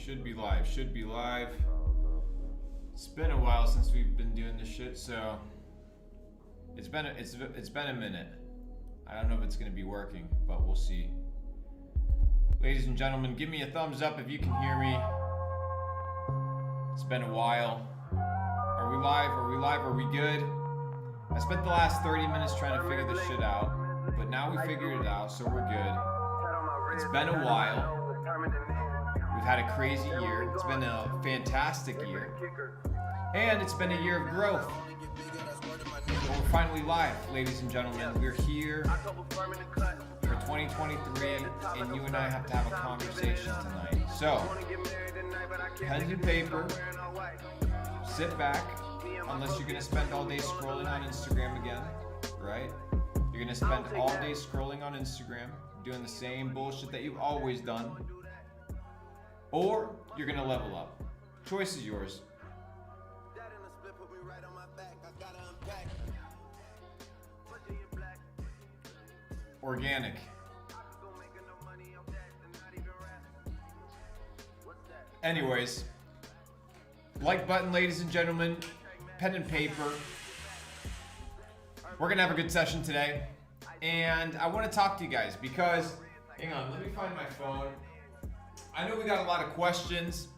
Should be live. Should be live. It's been a while since we've been doing this shit, so it's been a minute. I don't know if it's gonna be working, but we'll see. Ladies and gentlemen, give me a thumbs up if you can hear me. It's been a while. Are we live? Are we live? Are we good? I spent the last 30 minutes trying to figure this shit out, but now we figured it out, so we're good. It's been a while. We've had a crazy year. It's been a fantastic year. And it's been a year of growth. But we're finally live, ladies and gentlemen. We're here for 2023, and you and I have to have a conversation tonight. So, pen and paper, sit back, unless you're gonna spend all day scrolling on Instagram again, right? You're gonna spend all day scrolling on Instagram, doing the same bullshit that you've always done, or you're gonna level up. Choice is yours. Organic. Anyways, like button, ladies and gentlemen, pen and paper. We're gonna have a good session today, and I want to talk to you guys because, hang on, let me find my phone. I know we got a lot of questions.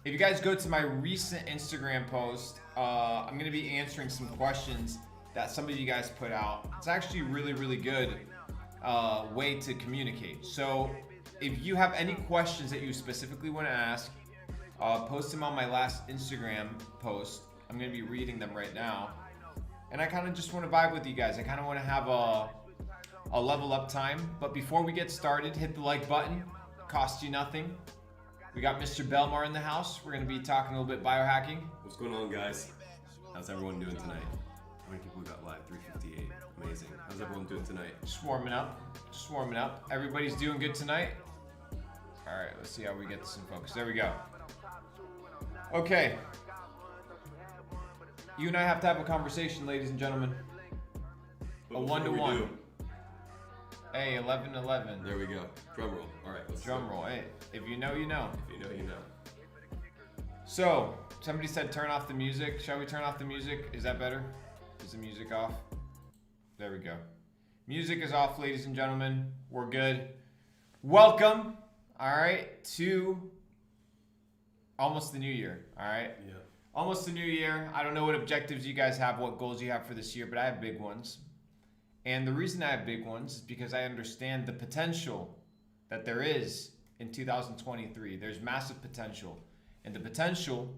If you guys go to my recent Instagram post, I'm gonna be answering some questions that some of you guys put out. It's actually really, really good way to communicate. So if you have any questions that you specifically want to ask, post them on my last Instagram post. I'm going to be reading them right now. And I kind of just want to vibe with you guys. I kind of want to have a level up time. But before we get started, hit the like button. Costs you nothing. We got Mr. Belmar in the house. We're going to be talking a little bit biohacking. What's going on, guys? How's everyone doing tonight? How many people we got live? 358. Amazing. How's everyone doing tonight? Just warming up. Just warming up. Everybody's doing good tonight? All right, let's see how we get this in focus. There we go. Okay. You and I have to have a conversation, ladies and gentlemen. But a before we one-to-one. do- Hey, 11-11. There we go. Drum roll. All right, let's Drum roll. Hey, if you know, you know. If you know, you know. So, somebody said turn off the music. Shall we turn off the music? Is that better? Is the music off? There we go. Music is off, ladies and gentlemen. We're good. Welcome, all right, to almost the new year, all right? Yeah. Almost the new year. I don't know what objectives you guys have, what goals you have for this year, but I have big ones. And the reason I have big ones is because I understand the potential that there is in 2023. There's massive potential. And the potential,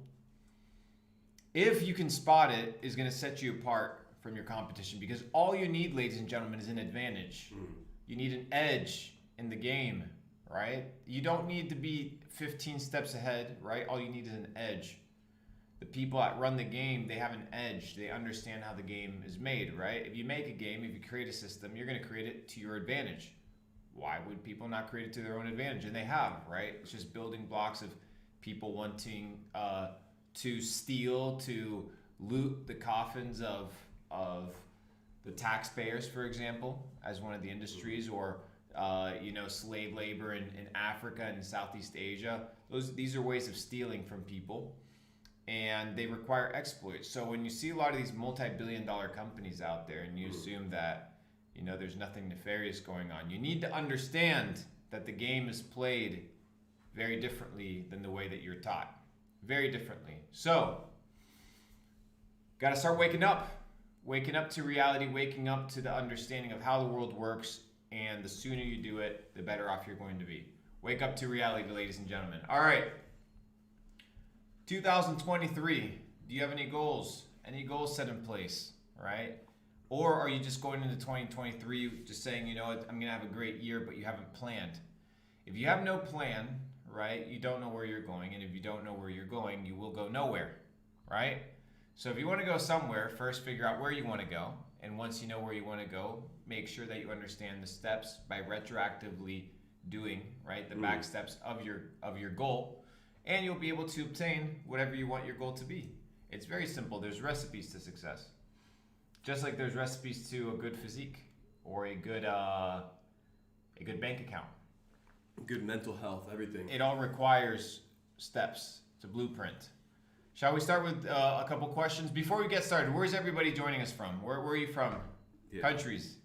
if you can spot it, is going to set you apart from your competition, because all you need, ladies and gentlemen, is an advantage. You need an edge in the game, right? You don't need to be 15 steps ahead, right? All you need is an edge. The people that run the game, they have an edge. They understand how the game is made, right? If you make a game, if you create a system, you're going to create it to your advantage. Why would people not create it to their own advantage? And they have, right? It's just building blocks of people wanting to steal, to loot the coffins of the taxpayers, for example, as one of the industries, or slave labor in Africa and Southeast Asia. These are ways of stealing from people, and they require exploits. So when you see a lot of these multi-billion-dollar companies out there, and you assume that there's nothing nefarious going on, you need to understand that the game is played very differently than the way that you're taught. Very differently. So, got to start waking up. Waking up to reality, waking up to the understanding of how the world works, and the sooner you do it, the better off you're going to be. Wake up to reality, ladies and gentlemen. All right. 2023. Do you have any goals? Any goals set in place, right? Or are you just going into 2023 just saying, I'm going to have a great year, but you haven't planned? If you have no plan, right, you don't know where you're going. And if you don't know where you're going, you will go nowhere, right? So if you want to go somewhere, first figure out where you want to go. And once you know where you want to go, make sure that you understand the steps by retroactively doing, right, the back steps of your goal. And you'll be able to obtain whatever you want your goal to be. It's very simple. There's recipes to success. Just like there's recipes to a good physique or a good bank account. Good mental health, everything. It all requires steps. It's a blueprint. Shall we start with a couple questions? Before we get started, where's everybody joining us from? Where are you from? Yeah. Countries.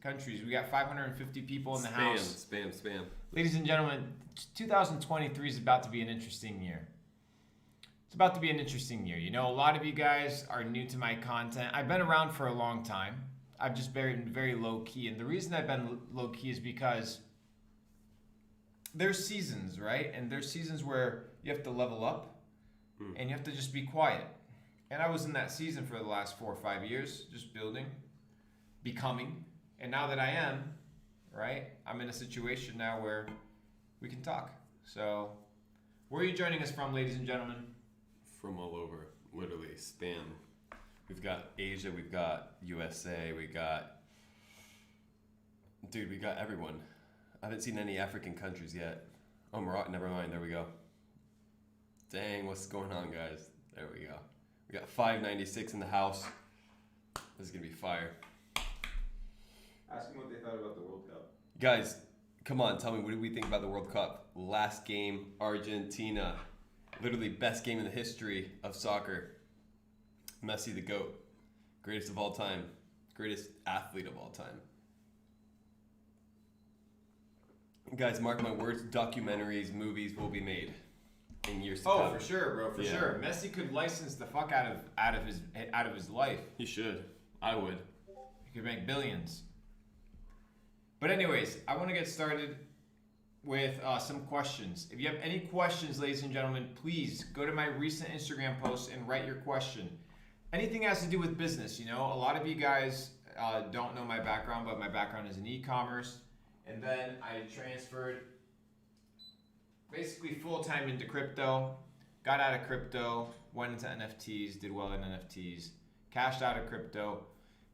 We got 550 people in the house. Spam. Ladies and gentlemen, 2023 is about to be an interesting year. It's about to be an interesting year. You know, a lot of you guys are new to my content. I've been around for a long time. I've just been very low key. And the reason I've been low key is because there's seasons, right? And there's seasons where you have to level up and you have to just be quiet. And I was in that season for the last 4 or 5 years, just building, becoming. And now that I am, right, I'm in a situation now where we can talk. So, where are you joining us from, ladies and gentlemen? From all over, literally, spam. We've got Asia, we've got USA, we got everyone. I haven't seen any African countries yet. Oh, Morocco, never mind, there we go. Dang, what's going on, guys? There we go. We got 596 in the house. This is gonna be fire. Ask them what they thought about the World Cup. Guys, come on, tell me, what do we think about the World Cup? Last game, Argentina. Literally best game in the history of soccer. Messi the GOAT. Greatest of all time. Greatest athlete of all time. Guys, mark my words, documentaries, movies will be made in years to come. Oh, for sure, bro, for sure. Messi could license the fuck out of his life. He should. I would. He could make billions. But anyways, I want to get started with some questions. If you have any questions, ladies and gentlemen, please go to my recent Instagram post and write your question. Anything has to do with business, you know. A lot of you guys don't know my background, but my background is in e-commerce. And then I transferred basically full-time into crypto, got out of crypto, went into NFTs, did well in NFTs, cashed out of crypto,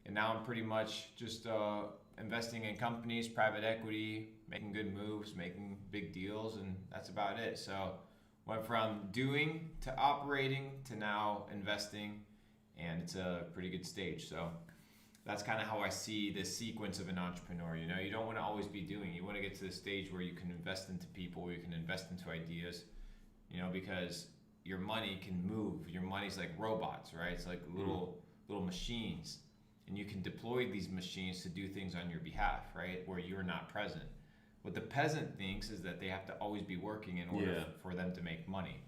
and now I'm pretty much just investing in companies, private equity, making good moves, making big deals, and that's about it. So went from doing to operating to now investing, and it's a pretty good stage. So that's kind of how I see the sequence of an entrepreneur. You know, you don't want to always be doing. You want to get to the stage where you can invest into people, where you can invest into ideas, you know, because your money can move. Your money's like robots, right? It's like little machines. And you can deploy these machines to do things on your behalf, right? Where you're not present. What the peasant thinks is that they have to always be working in order for them to make money.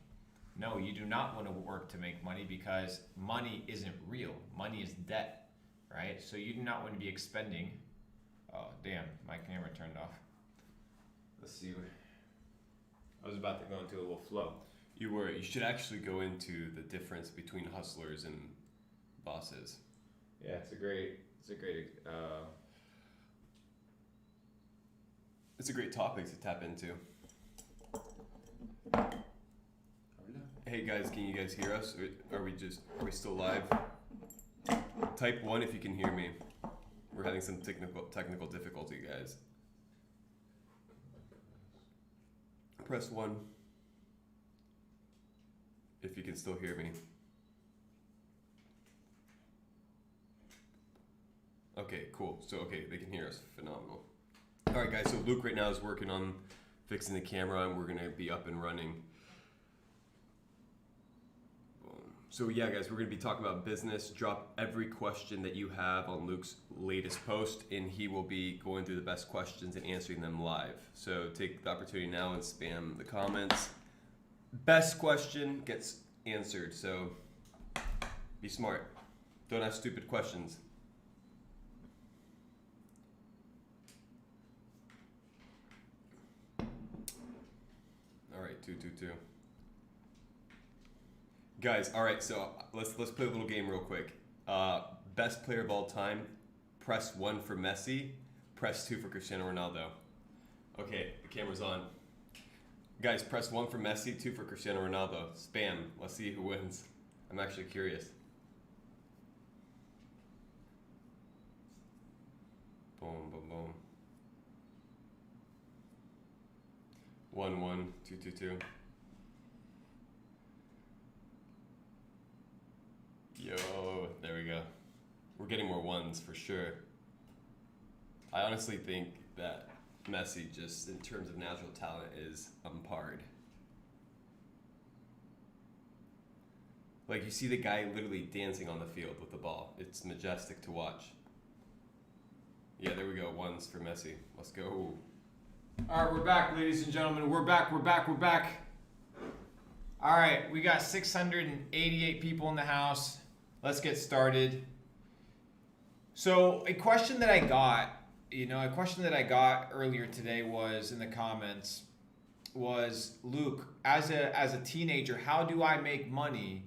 No, you do not want to work to make money because money isn't real. Money is debt, right? So you do not want to be expending. Oh, damn, my camera turned off. Let's see. I was about to go into a little flow. You were. You should actually go into the difference between hustlers and bosses. Yeah, it's a great It's a great topic to tap into. Hey guys, can you guys hear us? Or are we still live? Type 1 if you can hear me. We're having some technical difficulty, guys. Press 1 if you can still hear me. Okay, cool. So, okay, they can hear us. Phenomenal. All right, guys. So Luke right now is working on fixing the camera, and we're gonna be up and running. So yeah, guys, we're gonna be talking about business. Drop every question that you have on Luke's latest post, and he will be going through the best questions and answering them live. So take the opportunity now and spam the comments. Best question gets answered. So be smart. Don't ask stupid questions. All right, 222. Guys, all right, so let's play a little game real quick. Best player of all time, press 1 for Messi, press 2 for Cristiano Ronaldo. Okay, the camera's on. Guys, press 1 for Messi, 2 for Cristiano Ronaldo. Spam, let's see who wins. I'm actually curious. Boom, boom, boom. 1-1, 2-2-2. Yo, there we go. We're getting more ones for sure. I honestly think that Messi, just in terms of natural talent, is unparred. Like you see the guy literally dancing on the field with the ball. It's majestic to watch. Yeah, there we go. One's for Messi. Let's go. All right, we're back, ladies and gentlemen. We're back. All right, we got 688 people in the house. Let's get started. So a question that I got earlier today was in the comments was, Luke, as a teenager, how do I make money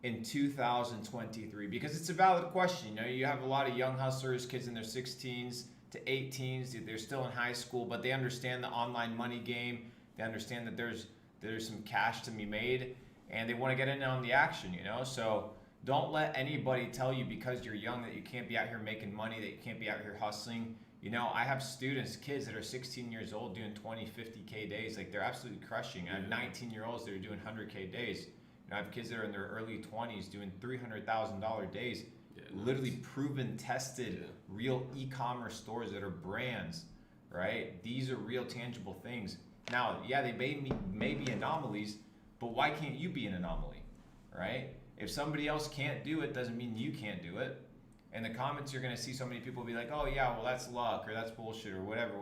in 2023? Because it's a valid question. You know, you have a lot of young hustlers, kids in their 16s to 18s. They're still in high school, but they understand the online money game. They understand that there's some cash to be made, and they want to get in on the action, you know? So don't let anybody tell you because you're young that you can't be out here making money, that you can't be out here hustling. You know, I have students, kids that are 16 years old doing 20, 50K days. Like, they're absolutely crushing. I have 19-year-olds that are doing 100K days. You know, I have kids that are in their early 20s doing $300,000 days. Yeah, literally proven, tested, real e-commerce stores that are brands, right? These are real tangible things. Now, yeah, they may be anomalies, but why can't you be an anomaly, right? If somebody else can't do it, doesn't mean you can't do it. In the comments, you're going to see so many people be like, oh, yeah, well, that's luck, or that's bullshit, or whatever.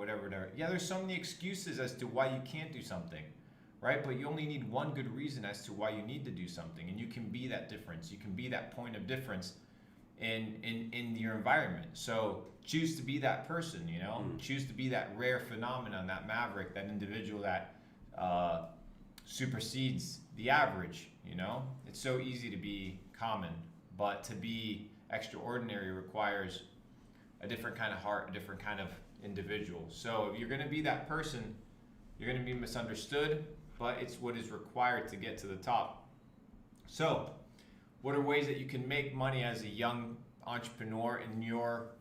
Yeah, there's so many excuses as to why you can't do something, right? But you only need one good reason as to why you need to do something, and you can be that difference. You can be that point of difference in your environment. So choose to be that person, you know? Choose to be that rare phenomenon, that maverick, that individual that supersedes the average, you know? It's so easy to be common, but to be extraordinary requires a different kind of heart, a different kind of individual. So if you're going to be that person, you're going to be misunderstood, but it's what is required to get to the top. So what are ways that you can make money as a young entrepreneur in your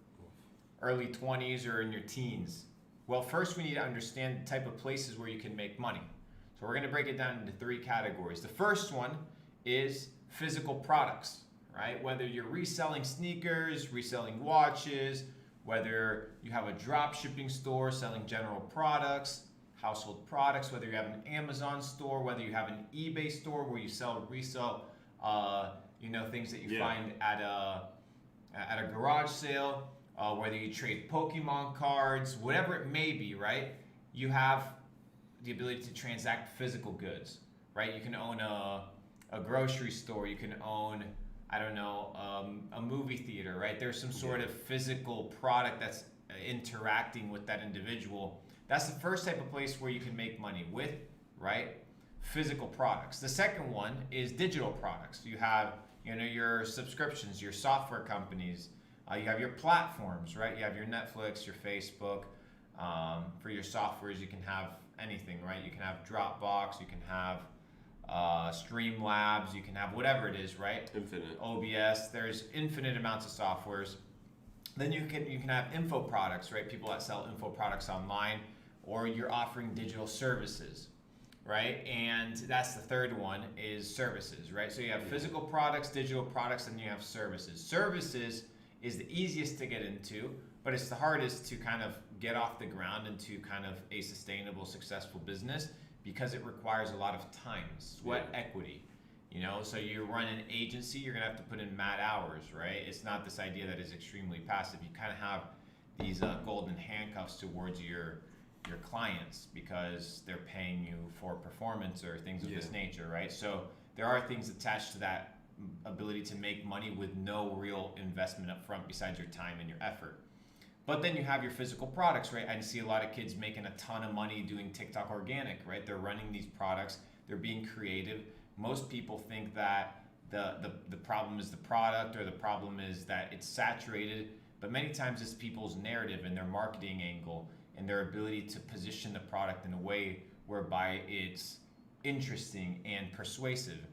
early 20s or in your teens? Well, first we need to understand the type of places where you can make money. So we're going to break it down into 3 categories. The first one is physical products, right? Whether you're reselling sneakers, reselling watches, whether you have a drop shipping store selling general products, household products, whether you have an Amazon store, whether you have an eBay store where you resell things that you find at a garage sale, whether you trade Pokemon cards, whatever it may be, right? You have the ability to transact physical goods, right? You can own a grocery store, you can own, a movie theater, right? There's some sort of physical product that's interacting with that individual. That's the first type of place where you can make money with, right? Physical products. The second one is digital products. You have, your subscriptions, your software companies, you have your platforms, right? You have your Netflix, your Facebook. For your softwares, you can have anything, right? You can have Dropbox, you can have Streamlabs, you can have whatever it is, right? Infinite. OBS, there's infinite amounts of softwares. Then you can have info products, right? People that sell info products online, or you're offering digital services, right? And that's the third one is services, right? So you have physical products, digital products, and you have services. Services is the easiest to get into, but it's the hardest to kind of get off the ground into kind of a sustainable, successful business because it requires a lot of time, sweat equity. So you run an agency, you're gonna have to put in mad hours, right? It's not this idea that is extremely passive. You kind of have these golden handcuffs towards your clients because they're paying you for performance or things of this nature, right? So there are things attached to that ability to make money with no real investment up front besides your time and your effort. But then you have your physical products, right? I see a lot of kids making a ton of money doing TikTok organic, right? They're running these products, they're being creative. Most people think that the problem is the product or the problem is that it's saturated, but many times it's people's narrative and their marketing angle and their ability to position the product in a way whereby it's interesting and persuasive.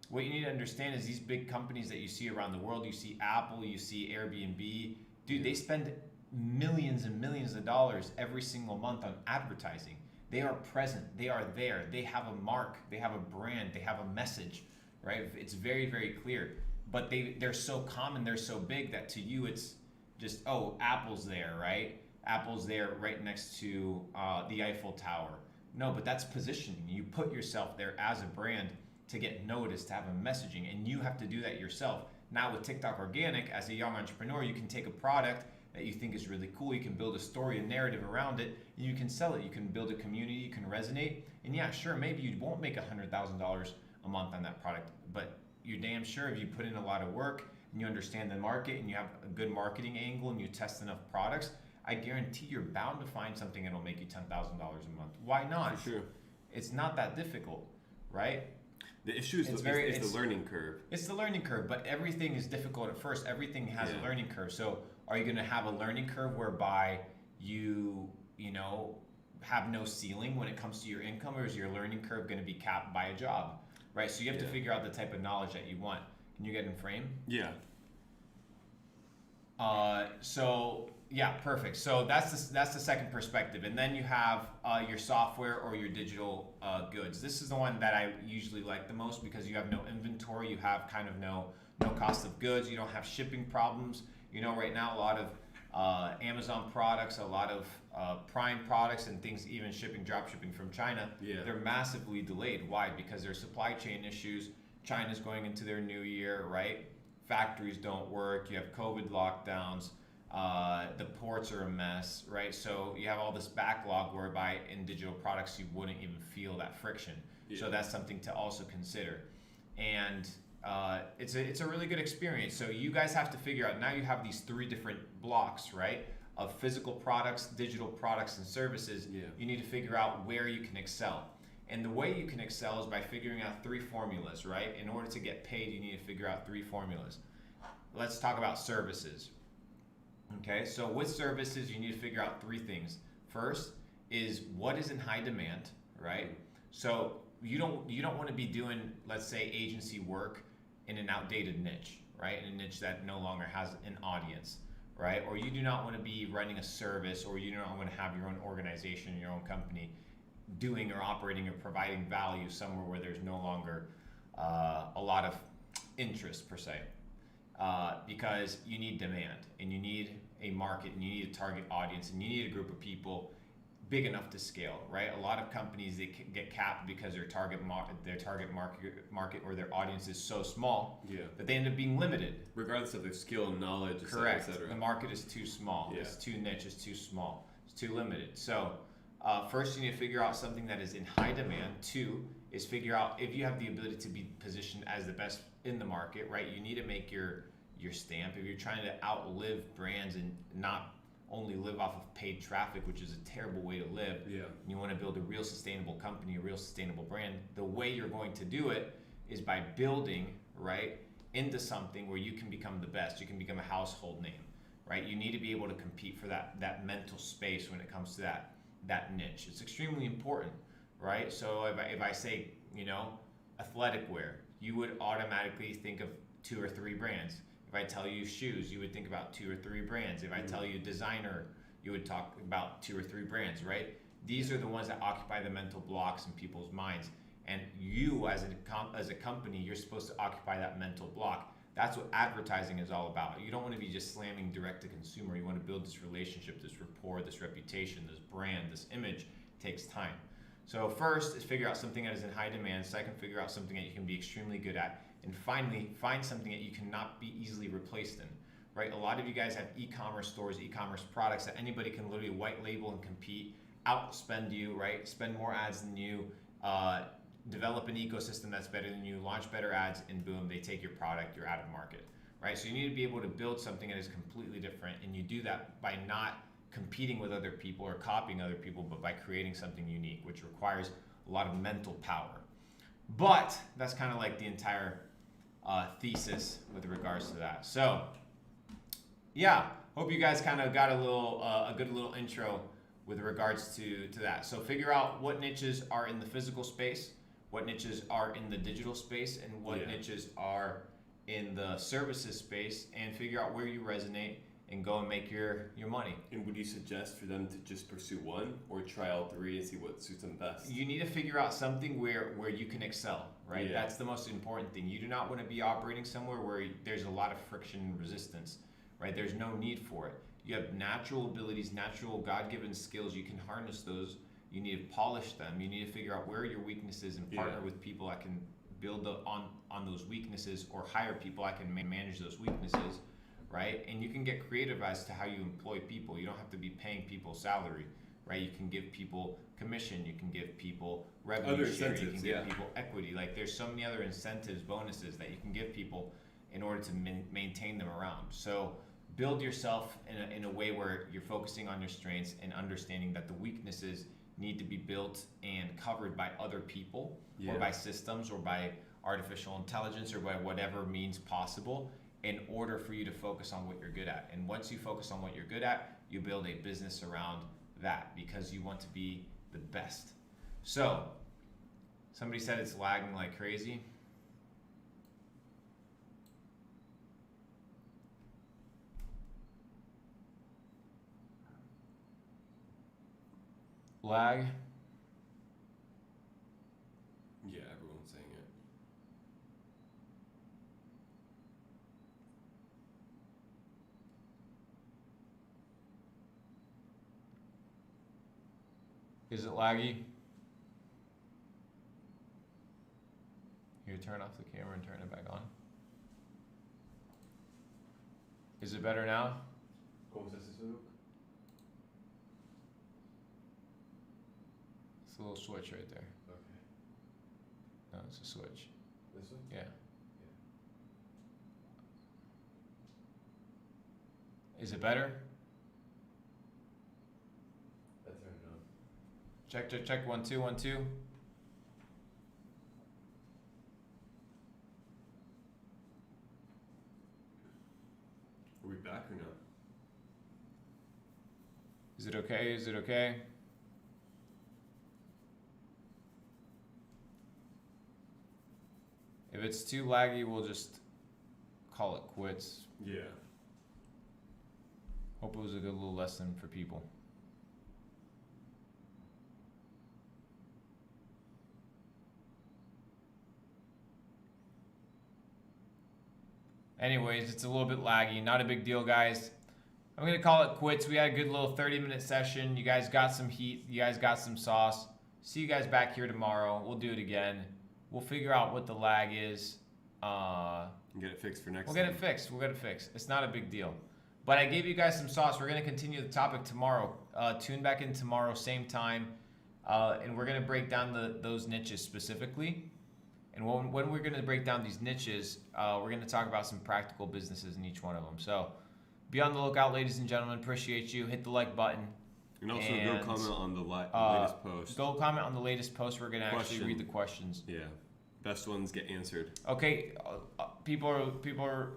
What you need to understand is these big companies that you see around the world, you see Apple, you see Airbnb, dude, they spend millions and millions of dollars every single month on advertising. They are present, they are there, they have a mark, they have a brand, they have a message, right? It's very, very clear. But they're so common, they're so big that to you it's just, oh, Apple's there, right? Apple's there right next to the Eiffel Tower. No, but that's positioning. You put yourself there as a brand to get noticed, to have a messaging, and you have to do that yourself. Now with TikTok Organic, as a young entrepreneur, you can take a product that you think is really cool, you can build a story, a narrative around it, and you can sell it. You can build a community, you can resonate, and yeah, sure, maybe you won't make $100,000 a month on that product, but you're damn sure if you put in a lot of work and you understand the market and you have a good marketing angle and you test enough products, I guarantee you're bound to find something that'll make you $10,000 a month. Why not? For sure. It's not that difficult, right? The issue is the learning curve. It's the learning curve, but everything is difficult at first. Everything has a learning curve. So are you going to have a learning curve whereby you have no ceiling when it comes to your income, or is your learning curve going to be capped by a job, right? So you have to figure out the type of knowledge that you want. Can you get in frame? Yeah. Yeah, perfect. So that's the second perspective, and then you have your software or your digital goods. This is the one that I usually like the most because you have no inventory, you have kind of no cost of goods, you don't have shipping problems. Right now a lot of Amazon products, a lot of Prime products, and things, even drop shipping from China, they're massively delayed. Why? Because there's supply chain issues. China's going into their new year, right? Factories don't work. You have COVID lockdowns. The ports are a mess, right? So you have all this backlog whereby in digital products you wouldn't even feel that friction. So that's something to also consider. And it's a really good experience. So you guys have to figure out, now you have these 3 different blocks, right? Of physical products, digital products, and services. You need to figure out where you can excel. And the way you can excel is by figuring out 3 formulas, right? In order to get paid, you need to figure out 3 formulas. Let's talk about services. Okay, so with services, you need to figure out 3 things. First is what is in high demand, right? So you don't want to be doing, let's say, agency work in an outdated niche, right? In a niche that no longer has an audience, right? Or you do not want to be running a service, or you do not want to have your own organization, your own company, doing or operating or providing value somewhere where there's no longer a lot of interest per se. Because you need demand, and you need a market, and you need a target audience, and you need a group of people big enough to scale, right? A lot of companies, they get capped because their target market or their audience is so small that they end up being limited. Regardless of their skill and knowledge, correct. Et cetera. The market is too small. It's too niche. It's too small. It's too limited. So first, you need to figure out something that is in high demand. 2 is figure out if you have the ability to be positioned as the best in the market, right? You need to make your stamp. If you're trying to outlive brands and not only live off of paid traffic, which is a terrible way to live, and you want to build a real sustainable company, a real sustainable brand, the way you're going to do it is by building, right, into something where you can become the best. You can become a household name, right? You need to be able to compete for that mental space when it comes to that niche. It's extremely important, right? So if I say, athletic wear, you would automatically think of 2 or 3 brands. If I tell you shoes, you would think about 2 or 3 brands. If I tell you designer, you would talk about 2 or 3 brands, right? These are the ones that occupy the mental blocks in people's minds. And you, as a company, you're supposed to occupy that mental block. That's what advertising is all about. You don't want to be just slamming direct to consumer. You want to build this relationship, this rapport, this reputation, this brand, this image. It takes time. So first is figure out something that is in high demand. Second, figure out something that you can be extremely good at. And finally, find something that you cannot be easily replaced in, right? A lot of you guys have e-commerce stores, e-commerce products that anybody can literally white label and compete, outspend you, right? Spend more ads than you, develop an ecosystem that's better than you, launch better ads, and boom, they take your product, you're out of market, right? So you need to be able to build something that is completely different, and you do that by not competing with other people or copying other people, but by creating something unique, which requires a lot of mental power. But that's kind of like the entire thesis with regards to that. So yeah, hope you guys kind of got a good little intro with regards to that. So figure out what niches are in the physical space, what niches are in the digital space, and what niches are in the services space, and figure out where you resonate and go and make your money. And would you suggest for them to just pursue one or try all 3 and see what suits them best? You need to figure out something where you can excel, right? That's the most important thing. You do not want to be operating somewhere where there's a lot of friction and resistance, right? There's no need for it. You have natural abilities, natural God-given skills. You can harness those. You need to polish them. You need to figure out where your weaknesses and partner with people that can build on those weaknesses, or hire people I can manage those weaknesses, right? And you can get creative as to how you employ people. You don't have to be paying people salary, right? You can give people commission, you can give people revenue Other share, you can incentives, give yeah. people equity. Like there's so many other incentives, bonuses that you can give people in order to maintain them around. So build yourself in a way where you're focusing on your strengths and understanding that the weaknesses need to be built and covered by other people, Yeah. or by systems, or by artificial intelligence, or by whatever means possible, in order for you to focus on what you're good at. And once you focus on what you're good at, you build a business around that, because you want to be the best. So somebody said it's lagging like crazy. Lag. Yeah, everyone's saying it. Is it laggy? Here, turn off the camera and turn it back on. Is it better now? ¿Cómo se hace eso, Luke? It's a little switch right there. Okay. No, it's a switch. This one? Yeah. Is it better? That turned it on. Check, check, check. 1 2 1 2. Are we back or not? Is it okay? Is it okay? If it's too laggy, we'll just call it quits. Yeah. Hope it was a good little lesson for people. Anyways, it's a little bit laggy. Not a big deal, guys. I'm going to call it quits. We had a good little 30-minute session. You guys got some heat. You guys got some sauce. See you guys back here tomorrow. We'll do it again. We'll figure out what the lag is. And get it fixed for next We'll time. get it fixed. We'll get it fixed. It's not a big deal. But I gave you guys some sauce. We're going to continue the topic tomorrow. Tune back in tomorrow, same time. And we're going to break down those niches specifically. And when we're going to break down these niches, we're going to talk about some practical businesses in each one of them. So be on the lookout, ladies and gentlemen. Appreciate you. Hit the like button. And also go comment on the latest post. Go comment on the latest post. We're going to actually Question. read the questions. Yeah. Best ones get answered. Okay, people are